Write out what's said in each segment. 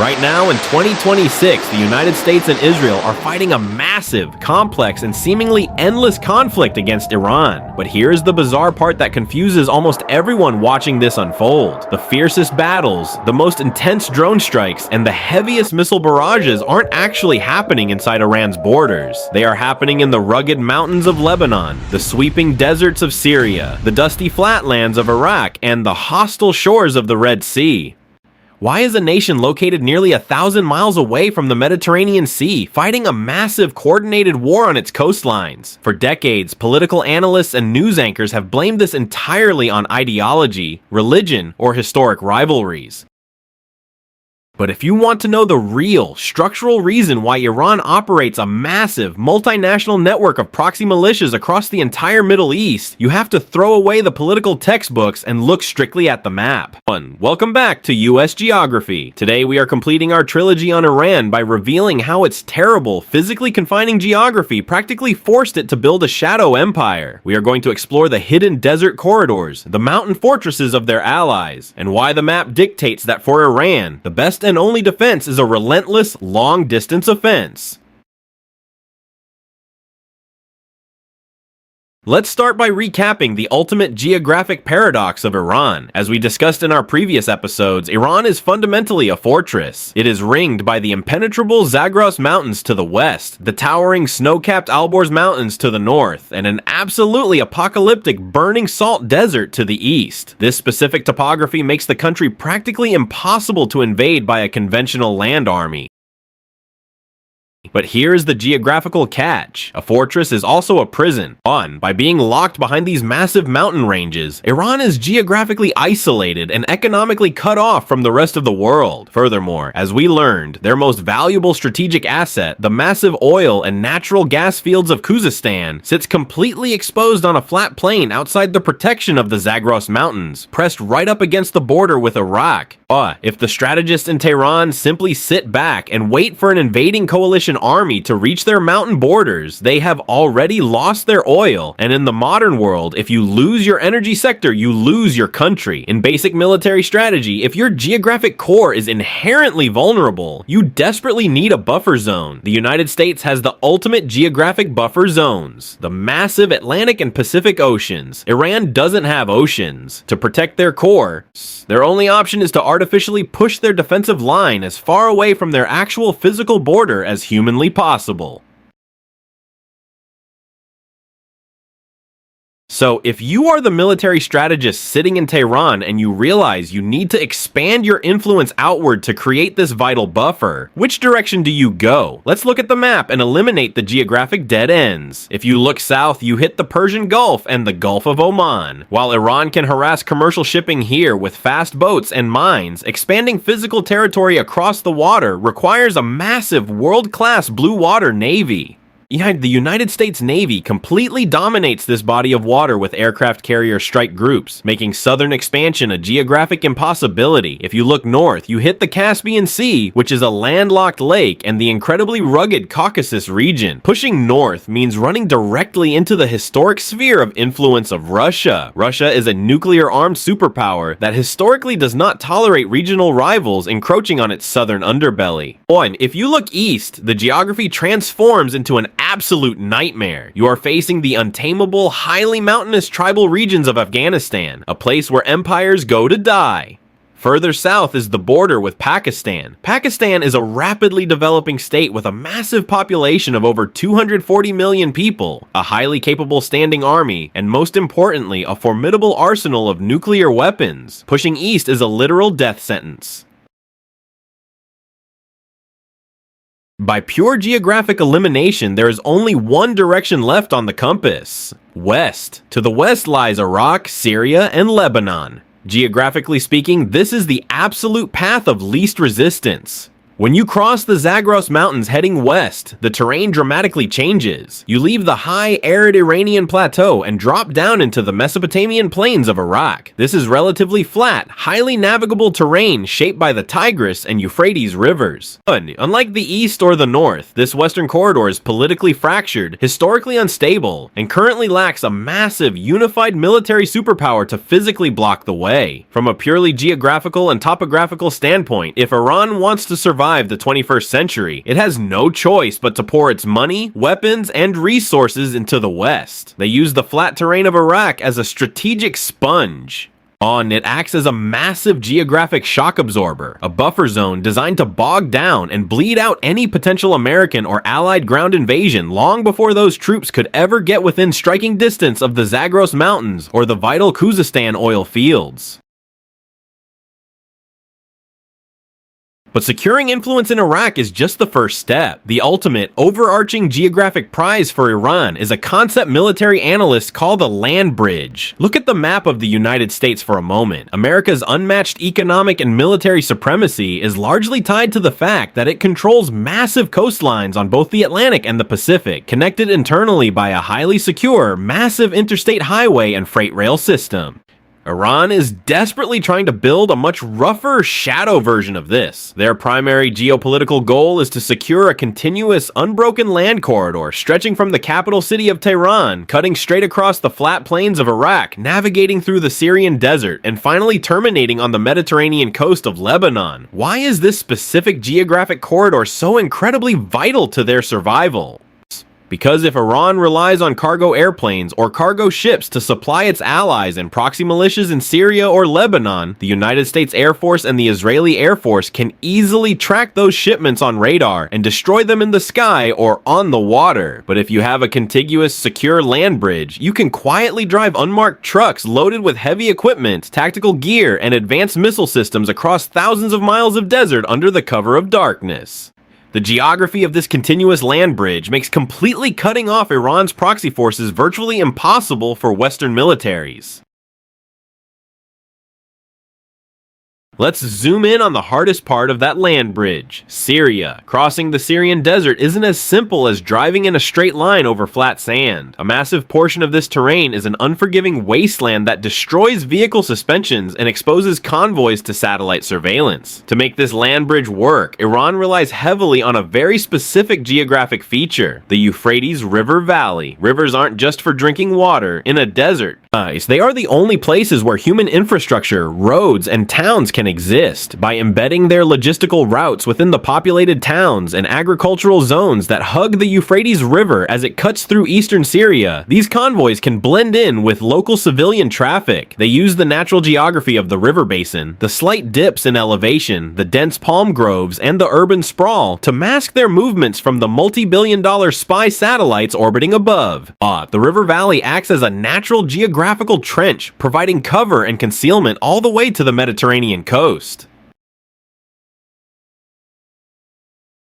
Right now, in 2026, the United States and Israel are fighting a massive, complex, and seemingly endless conflict against Iran. But here's the bizarre part that confuses almost everyone watching this unfold. The fiercest battles, the most intense drone strikes, and the heaviest missile barrages aren't actually happening inside Iran's borders. They are happening in the rugged mountains of Lebanon, the sweeping deserts of Syria, the dusty flatlands of Iraq, and the hostile shores of the Red Sea. Why is a nation located nearly 1,000 miles away from the Mediterranean Sea fighting a massive coordinated war on its coastlines? For decades, political analysts and news anchors have blamed this entirely on ideology, religion, or historic rivalries. But if you want to know the real, structural reason why Iran operates a massive, multinational network of proxy militias across the entire Middle East, you have to throw away the political textbooks and look strictly at the map. Welcome back to US Geography. Today we are completing our trilogy on Iran by revealing how its terrible, physically confining geography practically forced it to build a shadow empire. We are going to explore the hidden desert corridors, the mountain fortresses of their allies, and why the map dictates that for Iran, the best and only defense is a relentless, long-distance offense. Let's start by recapping the ultimate geographic paradox of Iran. As we discussed in our previous episodes, Iran is fundamentally a fortress. It is ringed by the impenetrable Zagros Mountains to the west, the towering snow-capped Alborz Mountains to the north, and an absolutely apocalyptic burning salt desert to the east. This specific topography makes the country practically impossible to invade by a conventional land army. But here's the geographical catch. A fortress is also a prison. By being locked behind these massive mountain ranges, Iran is geographically isolated and economically cut off from the rest of the world. Furthermore, as we learned, their most valuable strategic asset, the massive oil and natural gas fields of Khuzestan, sits completely exposed on a flat plain outside the protection of the Zagros Mountains, pressed right up against the border with Iraq. If the strategists in Tehran simply sit back and wait for an invading coalition army to reach their mountain borders, they have already lost their oil, and in the modern world, if you lose your energy sector, you lose your country. In basic military strategy, if your geographic core is inherently vulnerable, you desperately need a buffer zone. The United States has the ultimate geographic buffer zones, the massive Atlantic and Pacific Oceans. Iran doesn't have oceans. To protect their core, their only option is to artificially push their defensive line as far away from their actual physical border as humanly possible. So, if you are the military strategist sitting in Tehran and you realize you need to expand your influence outward to create this vital buffer, which direction do you go? Let's look at the map and eliminate the geographic dead ends. If you look south, you hit the Persian Gulf and the Gulf of Oman. While Iran can harass commercial shipping here with fast boats and mines, expanding physical territory across the water requires a massive world-class blue water navy. The United States Navy completely dominates this body of water with aircraft carrier strike groups, making southern expansion a geographic impossibility. If you look north, you hit the Caspian Sea, which is a landlocked lake, and the incredibly rugged Caucasus region. Pushing north means running directly into the historic sphere of influence of Russia. Russia is a nuclear-armed superpower that historically does not tolerate regional rivals encroaching on its southern underbelly. If you look east, the geography transforms into an absolute nightmare. You are facing the untamable, highly mountainous tribal regions of Afghanistan, a place where empires go to die. Further south is the border with Pakistan. Pakistan is a rapidly developing state with a massive population of over 240 million people, a highly capable standing army, and most importantly, a formidable arsenal of nuclear weapons. Pushing east is a literal death sentence. By pure geographic elimination, there is only one direction left on the compass: west. To the west lies Iraq, Syria, and Lebanon. Geographically speaking, this is the absolute path of least resistance. When you cross the Zagros Mountains heading west, the terrain dramatically changes. You leave the high, arid Iranian plateau and drop down into the Mesopotamian plains of Iraq. This is relatively flat, highly navigable terrain shaped by the Tigris and Euphrates rivers. Unlike the east or the north, this western corridor is politically fractured, historically unstable, and currently lacks a massive, unified military superpower to physically block the way. From a purely geographical and topographical standpoint, if Iran wants to survive the 21st century, it has no choice but to pour its money, weapons, and resources into the west. They use the flat terrain of Iraq as a strategic sponge. It acts as a massive geographic shock absorber, a buffer zone designed to bog down and bleed out any potential American or Allied ground invasion long before those troops could ever get within striking distance of the Zagros Mountains or the vital Khuzestan oil fields. But securing influence in Iraq is just the first step. The ultimate, overarching geographic prize for Iran is a concept military analysts call the land bridge. Look at the map of the United States for a moment. America's unmatched economic and military supremacy is largely tied to the fact that it controls massive coastlines on both the Atlantic and the Pacific, connected internally by a highly secure, massive interstate highway and freight rail system. Iran is desperately trying to build a much rougher shadow version of this. Their primary geopolitical goal is to secure a continuous, unbroken land corridor stretching from the capital city of Tehran, cutting straight across the flat plains of Iraq, navigating through the Syrian desert, and finally terminating on the Mediterranean coast of Lebanon. Why is this specific geographic corridor so incredibly vital to their survival? Because if Iran relies on cargo airplanes or cargo ships to supply its allies and proxy militias in Syria or Lebanon, the United States Air Force and the Israeli Air Force can easily track those shipments on radar and destroy them in the sky or on the water. But if you have a contiguous, secure land bridge, you can quietly drive unmarked trucks loaded with heavy equipment, tactical gear, and advanced missile systems across thousands of miles of desert under the cover of darkness. The geography of this continuous land bridge makes completely cutting off Iran's proxy forces virtually impossible for Western militaries. Let's zoom in on the hardest part of that land bridge, Syria. Crossing the Syrian desert isn't as simple as driving in a straight line over flat sand. A massive portion of this terrain is an unforgiving wasteland that destroys vehicle suspensions and exposes convoys to satellite surveillance. To make this land bridge work, Iran relies heavily on a very specific geographic feature, the Euphrates River Valley. Rivers aren't just for drinking water. In a desert, they are the only places where human infrastructure, roads, and towns can exist. By embedding their logistical routes within the populated towns and agricultural zones that hug the Euphrates River as it cuts through eastern Syria, these convoys can blend in with local civilian traffic. They use the natural geography of the river basin, the slight dips in elevation, the dense palm groves, and the urban sprawl to mask their movements from the multi-billion-dollar spy satellites orbiting above. The river valley acts as a natural geographical trench, providing cover and concealment all the way to the Mediterranean coast.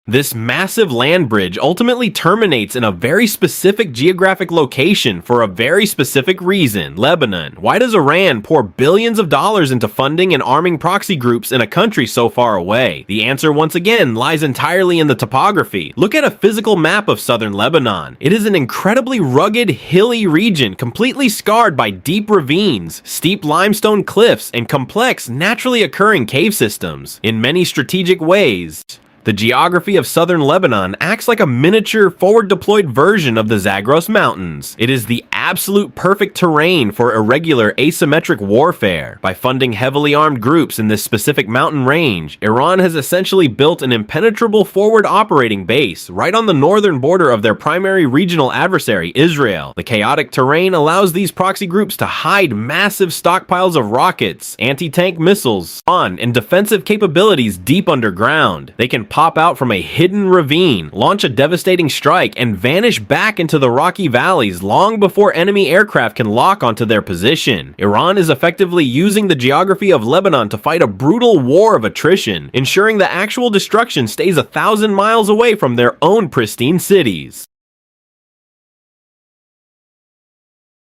This massive land bridge ultimately terminates in a very specific geographic location for a very specific reason, Lebanon. Why does Iran pour billions of dollars into funding and arming proxy groups in a country so far away? The answer once again lies entirely in the topography. Look at a physical map of southern Lebanon. It is an incredibly rugged, hilly region completely scarred by deep ravines, steep limestone cliffs, and complex, naturally occurring cave systems. In many strategic ways, the geography of southern Lebanon acts like a miniature, forward-deployed version of the Zagros Mountains. It is the absolute perfect terrain for irregular, asymmetric warfare. By funding heavily armed groups in this specific mountain range, Iran has essentially built an impenetrable forward operating base right on the northern border of their primary regional adversary, Israel. The chaotic terrain allows these proxy groups to hide massive stockpiles of rockets, anti-tank missiles, and defensive capabilities deep underground. They can pop out from a hidden ravine, launch a devastating strike, and vanish back into the rocky valleys long before enemy aircraft can lock onto their position. Iran is effectively using the geography of Lebanon to fight a brutal war of attrition, ensuring that actual destruction stays 1,000 miles away from their own pristine cities.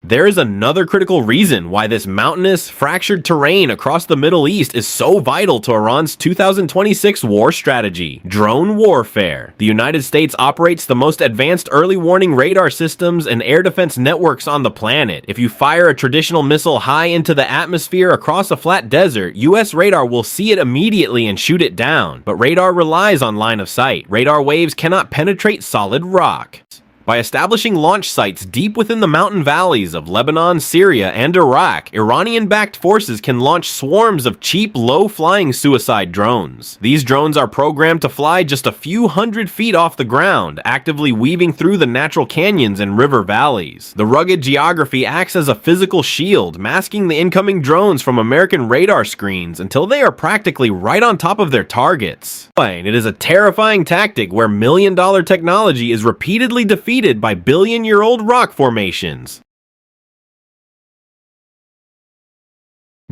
There is another critical reason why this mountainous, fractured terrain across the Middle East is so vital to Iran's 2026 war strategy: drone warfare. The United States operates the most advanced early warning radar systems and air defense networks on the planet. If you fire a traditional missile high into the atmosphere across a flat desert, US radar will see it immediately and shoot it down. But radar relies on line of sight. Radar waves cannot penetrate solid rock. By establishing launch sites deep within the mountain valleys of Lebanon, Syria, and Iraq, Iranian-backed forces can launch swarms of cheap, low-flying suicide drones. These drones are programmed to fly just a few hundred feet off the ground, actively weaving through the natural canyons and river valleys. The rugged geography acts as a physical shield, masking the incoming drones from American radar screens until they are practically right on top of their targets. It is a terrifying tactic where million-dollar technology is repeatedly defeated by billion-year-old rock formations.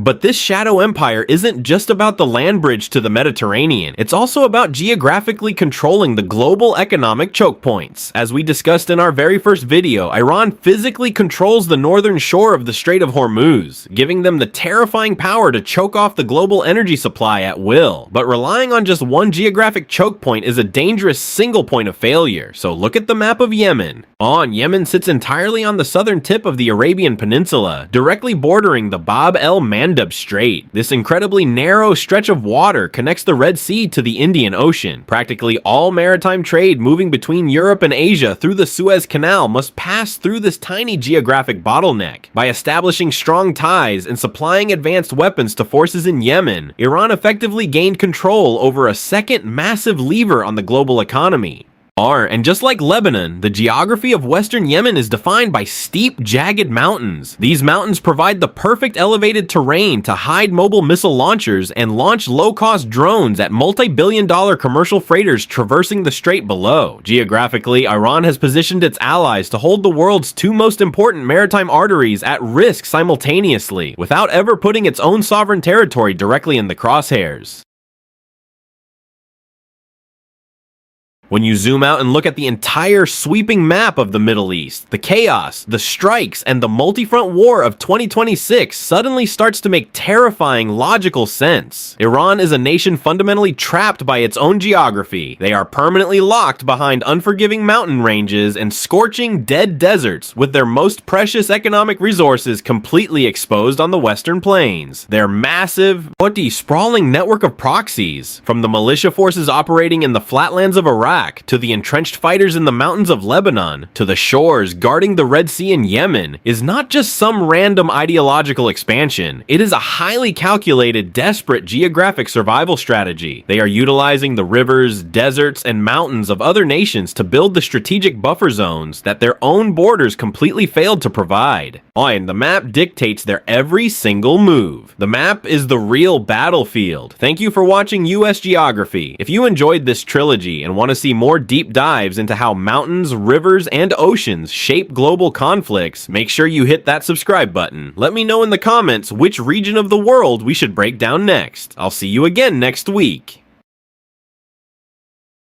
But this shadow empire isn't just about the land bridge to the Mediterranean, it's also about geographically controlling the global economic choke points. As we discussed in our very first video, Iran physically controls the northern shore of the Strait of Hormuz, giving them the terrifying power to choke off the global energy supply at will. But relying on just one geographic choke point is a dangerous single point of failure, so look at the map of Yemen. Yemen sits entirely on the southern tip of the Arabian Peninsula, directly bordering the Bab el-Mandeb Strait. This incredibly narrow stretch of water connects the Red Sea to the Indian Ocean. Practically all maritime trade moving between Europe and Asia through the Suez Canal must pass through this tiny geographic bottleneck. By establishing strong ties and supplying advanced weapons to forces in Yemen, Iran effectively gained control over a second massive lever on the global economy. And just like Lebanon, the geography of western Yemen is defined by steep, jagged mountains. These mountains provide the perfect elevated terrain to hide mobile missile launchers and launch low-cost drones at multi-billion-dollar commercial freighters traversing the strait below. Geographically, Iran has positioned its allies to hold the world's two most important maritime arteries at risk simultaneously, without ever putting its own sovereign territory directly in the crosshairs. When you zoom out and look at the entire sweeping map of the Middle East, the chaos, the strikes, and the multi-front war of 2026 suddenly starts to make terrifying logical sense. Iran is a nation fundamentally trapped by its own geography. They are permanently locked behind unforgiving mountain ranges and scorching dead deserts, with their most precious economic resources completely exposed on the western plains. Their massive, sprawling network of proxies, from the militia forces operating in the flatlands of Iraq, to the entrenched fighters in the mountains of Lebanon, to the shores guarding the Red Sea in Yemen, is not just some random ideological expansion. It is a highly calculated, desperate geographic survival strategy. They are utilizing the rivers, deserts, and mountains of other nations to build the strategic buffer zones that their own borders completely failed to provide. And the map dictates their every single move. The map is the real battlefield. Thank you for watching US Geography. If you enjoyed this trilogy and want to see more deep dives into how mountains, rivers, and oceans shape global conflicts, make sure you hit that subscribe button. Let me know in the comments which region of the world we should break down next. I'll see you again next week.